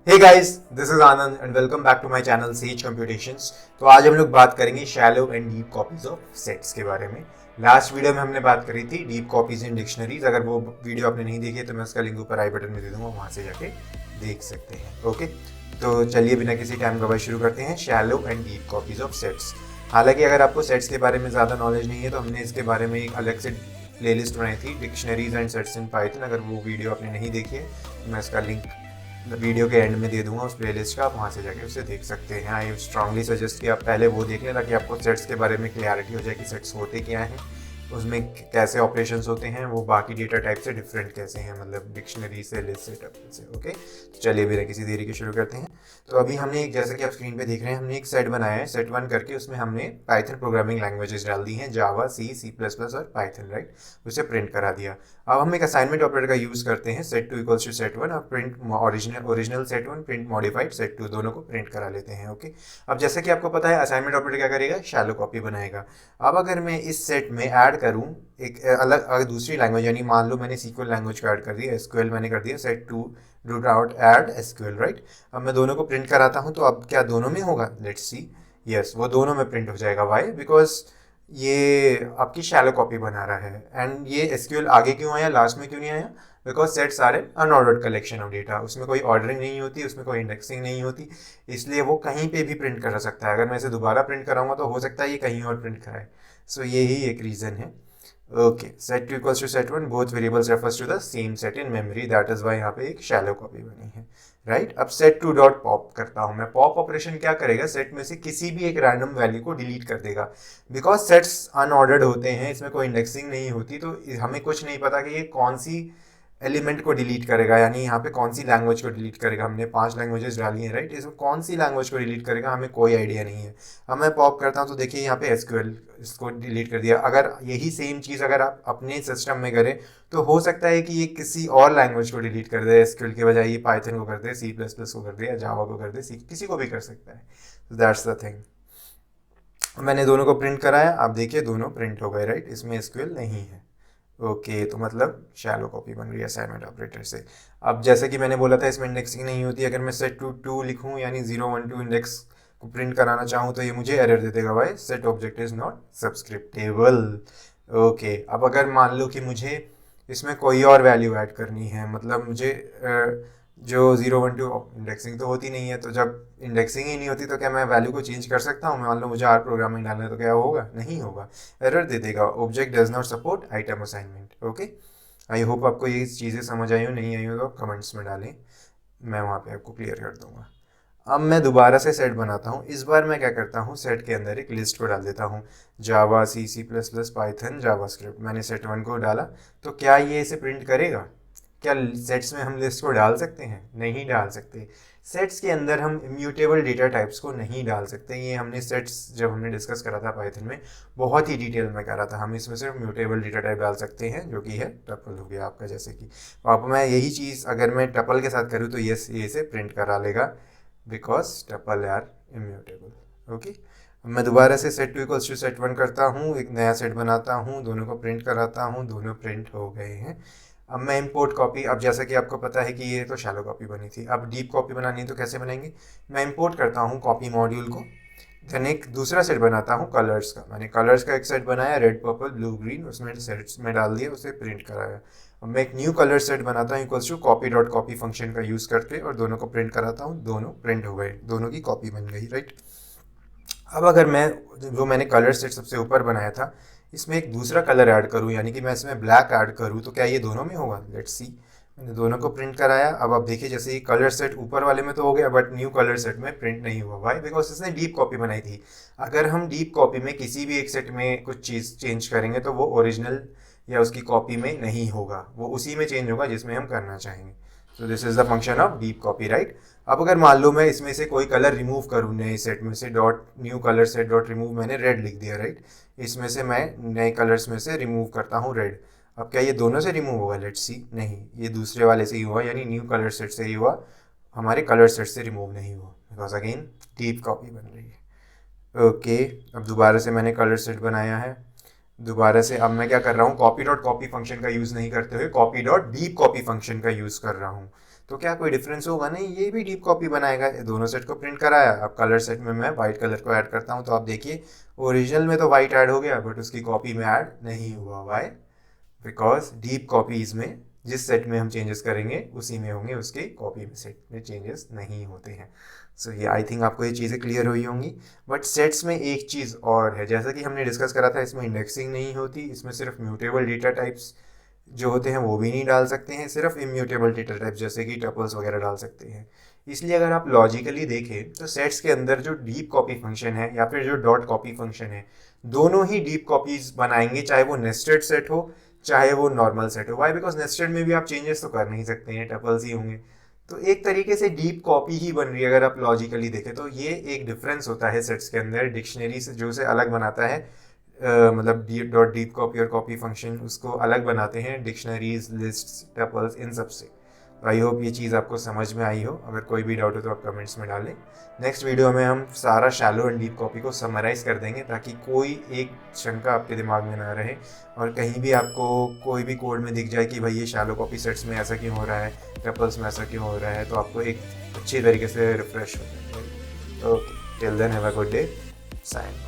Hey guys, this is Anand and welcome back to my channel Sage Computations. तो आज हम लोग बात करेंगे shallow and deep copies of sets के बारे में। लास्ट वीडियो में हमने बात करी थी डीप कॉपीज इन डिक्शनरीज। अगर वो वीडियो आपने नहीं देखी है तो मैं उसका लिंक ऊपर आई बटन में दे दूंगा, वहां से जाके देख सकते हैं। ओके, तो चलिए बिना किसी टाइम गवाए शुरू करते हैं shallow and deep copies of sets. हालांकि अगर आपको सेट्स के बारे में ज़्यादा नॉलेज नहीं है तो हमने इसके बारे में एक अलग से प्लेलिस्ट बनाई थी, dictionaries and sets in Python. अगर वो वीडियो आपने नहीं देखी है तो मैं इसका लिंक वीडियो के एंड में दे दूंगा उस प्लेलिस्ट का, आप वहाँ से जाके उसे देख सकते हैं। आई स्ट्रांगली सजेस्ट कि आप पहले वो देख लें ताकि आपको सेट्स के बारे में क्लियरिटी हो जाए कि सेट्स होते क्या हैं, उसमें कैसे ऑपरेशंस होते हैं, वो बाकी डेटा टाइप से डिफरेंट कैसे हैं, मतलब डिक्शनरी से, लिस्ट से, टपल से। ओके, तो चलिए बिना किसी देरी के शुरू करते हैं। तो अभी हमने जैसे कि आप स्क्रीन पे देख रहे हैं, हमने एक सेट बनाया है, सेट 1 करके। उसमें हमने पाइथन प्रोग्रामिंग लैंग्वेजेस डाल दी हैं, जावा, सी प्लस प्लस और पाइथन, राइट। उसे प्रिंट करा दिया। अब हम एक असाइनमेंट ऑपरेटर का यूज़ करते हैं, सेट 2 इक्वल्स टू सेट 1 और print original set 1, print modified set 2, दोनों को प्रिंट करा लेते हैं। ओके, अब जैसे कि आपको पता है असाइनमेंट ऑपरेटर क्या करेगा, शैलो कॉपी बनाएगा। अब अगर मैं इस सेट में ऐड करूँ एक अलग दूसरी लैंग्वेज, यानी मान लो मैंने सीक्वल लैंग्वेज को ऐड कर दिया, एसक्यूएल मैंने कर दिया, set 2 do dot add SQL, right. अब मैं दोनों को प्रिंट कराता हूँ, तो अब क्या दोनों में होगा, लेट्स सी। यस, वो दोनों में प्रिंट हो जाएगा। वाई? बिकॉज ये आपकी शैलो कॉपी बना रहा है। एंड ये एसक्यूएल आगे क्यों आया, लास्ट में क्यों नहीं आया? Because sets are an unordered collection of data, उसमें कोई ऑर्डरिंग नहीं होती, उसमें कोई इंडेक्सिंग नहीं होती, इसलिए वो कहीं पे भी प्रिंट कर सकता है। अगर मैं इसे दोबारा प्रिंट कराऊंगा तो हो सकता है ये कहीं और प्रिंट कराए। सो यही एक रीज़न है। Okay, set 2 equals to set 1, both variables refers to the same set in memory, that is why यहाँ पे एक शैलो कॉपी बनी है, राइट। अब सेट 2 डॉट पॉप करता हूँ मैं। पॉप ऑपरेशन क्या करेगा, सेट में से किसी भी एक रैंडम वैल्यू को डिलीट कर देगा। बिकॉज सेट्स अनऑर्डर्ड होते हैं, इसमें कोई इंडेक्सिंग नहीं होती, तो हमें कुछ नहीं पता कि ये कौन सी एलिमेंट को डिलीट करेगा, यानी यहाँ पे कौन सी लैंग्वेज को डिलीट करेगा। हमने 5 लैंग्वेजेस डाली हैं, राइट। इसमें कौन सी लैंग्वेज को डिलीट करेगा हमें कोई आइडिया नहीं है। अब मैं पॉप करता हूँ तो देखिए यहाँ पे एसक्यूएल इसको डिलीट कर दिया। अगर यही सेम चीज़ अगर आप अपने सिस्टम में करें तो हो सकता है कि ये किसी और लैंग्वेज को डिलीट कर दे, एसक्यूएल के बजाय ये पाइथन को कर दे, सी प्लस प्लस को कर दे, या जावा को कर दे, किसी को भी कर सकता है। That's the thing. मैंने दोनों को प्रिंट कराया, आप देखिए दोनों प्रिंट हो गए, राइट। इसमें एसक्यूएल नहीं है। ओके, तो मतलब शैलो कॉपी बन रही है असाइनमेंट ऑपरेटर से। अब जैसे कि मैंने बोला था इसमें इंडेक्सिंग नहीं होती। अगर मैं सेट 2 लिखूं, यानी 0 1 2 इंडेक्स को प्रिंट कराना चाहूँ तो ये मुझे एरर दे देगा, भाई set object is not subscriptable. Okay, अब अगर मान लो कि मुझे इसमें कोई और वैल्यू ऐड करनी है, मतलब मुझे जो 0 1 2 इंडेक्सिंग तो होती नहीं है, तो जब इंडेक्सिंग ही नहीं होती तो क्या मैं वैल्यू को चेंज कर सकता हूँ? मान लो मुझे आर प्रोग्रामिंग डालना है तो क्या होगा? नहीं होगा, एरर दे देगा, object does not support item assignment. Okay, I hope आपको ये चीज़ें समझ आई हो, नहीं आई हो तो कमेंट्स में डालें, मैं वहाँ पे आपको क्लियर कर दूंगा। अब मैं दोबारा से सेट बनाता हूँ। इस बार मैं क्या करता हूँ, सेट के अंदर एक लिस्ट को डाल देता हूँ, Java, C plus plus, Python, JavaScript. मैंने सेट 1 को डाला, तो क्या ये इसे प्रिंट करेगा? क्या सेट्स में हम लिस्ट को डाल सकते हैं? नहीं डाल सकते। सेट्स के अंदर हम इम्यूटेबल डेटा टाइप्स को नहीं डाल सकते। ये हमने सेट्स जब हमने डिस्कस करा था पाइथन में, बहुत ही डिटेल में करा था। हम इसमें सिर्फ म्यूटेबल डेटा टाइप डाल सकते हैं, जो कि है टपल हो गया आपका। जैसे कि अब मैं यही चीज़ अगर मैं टपल के साथ करूँ तो ये इसे प्रिंट करा लेगा, because tuple are immutable. Okay, मैं दोबारा से सेट 2 इक्वल्स टू सेट 1 करता हूँ, एक नया सेट बनाता हूँ, दोनों को प्रिंट कराता हूँ, दोनों प्रिंट हो गए हैं। अब मैं इंपोर्ट कॉपी, अब जैसा कि आपको पता है कि ये तो शैलो कॉपी बनी थी, अब डीप कॉपी बनानी है तो कैसे बनेंगे? मैं इंपोर्ट करता हूँ कॉपी मॉड्यूल को, देन एक दूसरा सेट बनाता हूँ कलर्स का। मैंने कलर्स का एक सेट बनाया, रेड पर्पल ब्लू ग्रीन, उसमें सेट्स में डाल दिया, उसे प्रिंट कराया। अब मैं एक न्यू कलर सेट बनाता हूँ equals to copy dot copy function का यूज़ करके, और दोनों को प्रिंट कराता हूँ, दोनों प्रिंट हो गए, दोनों की कॉपी बन गई, राइट। अब अगर मैं जो मैंने कलर सेट सबसे ऊपर बनाया था, इसमें एक दूसरा कलर ऐड करूँ, यानी कि मैं इसमें ब्लैक ऐड करूँ, तो क्या ये दोनों में होगा? Let's see. मैंने दोनों को प्रिंट कराया। अब आप देखिए, जैसे ये कलर सेट ऊपर वाले में तो हो गया, बट न्यू कलर सेट में प्रिंट नहीं हुआ। वाई? बिकॉज इसने डीप कॉपी बनाई थी। अगर हम डीप कॉपी में किसी भी एक सेट में कुछ चीज़ चेंज करेंगे तो वो ओरिजिनल या उसकी कॉपी में नहीं होगा, वो उसी में चेंज होगा जिसमें हम करना चाहेंगे। So this is the function of deep copy, right. अब अगर मान लो मैं इसमें से कोई कलर रिमूव करूँ, नए सेट में से dot new colour set dot remove, मैंने रेड लिख दिया, राइट। इसमें से मैं नए कलर्स में से रिमूव करता हूँ रेड। अब क्या ये दोनों से रिमूव होगा? Let's see. नहीं, ये दूसरे वाले से ही हुआ, यानी न्यू कलर सेट से ही हुआ, हमारे कलर सेट से रिमूव नहीं हुआ, बिकॉज अगेन डीप कॉपी बन रही है। ओके, अब दोबारा से मैंने कलर सेट बनाया है। दोबारा से अब मैं क्या कर रहा हूँ, कॉपी डॉट कॉपी फंक्शन का यूज़ नहीं करते हुए copy dot deep copy function का यूज़ कर रहा हूँ। तो क्या कोई डिफरेंस होगा? नहीं, ये भी डीप कॉपी बनाएगा। दोनों सेट को प्रिंट कराया। अब कलर सेट में मैं वाइट कलर को ऐड करता हूँ, तो आप देखिए ओरिजिनल में तो वाइट ऐड हो गया, बट उसकी कॉपी में ऐड नहीं हुआ। वाई? बिकॉज डीप कॉपीज में जिस सेट में हम चेंजेस करेंगे उसी में होंगे, उसके कॉपी में सेट में चेंजेस नहीं होते हैं। सो ये आई थिंक आपको ये चीज़ें क्लियर हुई होंगी। बट सेट्स में एक चीज़ और है, जैसा कि हमने डिस्कस करा था, इसमें इंडेक्सिंग नहीं होती, इसमें सिर्फ म्यूटेबल डेटा टाइप्स जो होते हैं वो भी नहीं डाल सकते हैं, सिर्फ इम्यूटेबल डेटा टाइप जैसे कि टपल्स वगैरह डाल सकते हैं। इसलिए अगर आप लॉजिकली देखें तो सेट्स के अंदर जो डीप कॉपी फंक्शन है या फिर जो डॉट कॉपी फंक्शन है, दोनों ही डीप कॉपीज बनाएंगे, चाहे वो नेस्टेड सेट हो चाहे वो नॉर्मल सेट हो। वाई? बिकॉज नेस्टेड में भी आप चेंजेस तो कर नहीं सकते हैं, टपल्स ही होंगे। तो एक तरीके से डीप कॉपी ही बन रही है अगर आप लॉजिकली देखें तो। ये एक डिफरेंस होता है सेट्स के अंदर, डिक्शनरी से जो से अलग बनाता है। मतलब डॉट डीप कॉपी और कॉपी फंक्शन उसको अलग बनाते हैं डिक्शनरीज, लिस्ट्स, टपल्स, इन सब से। तो आई होप ये चीज़ आपको समझ में आई हो। अगर कोई भी डाउट हो तो आप कमेंट्स में डालें। नेक्स्ट वीडियो में हम सारा शैलो एंड डीप कॉपी को समराइज़ कर देंगे, ताकि कोई एक शंका आपके दिमाग में ना रहे और कहीं भी आपको कोई भी कोड में दिख जाए कि भाई ये शैलो कॉपी सेट्स में ऐसा क्यों हो रहा है, टपल्स में ऐसा क्यों हो रहा है, तो आपको एक अच्छी तरीके से रिफ्रेश हो जाए। तो till then have a good day, sign.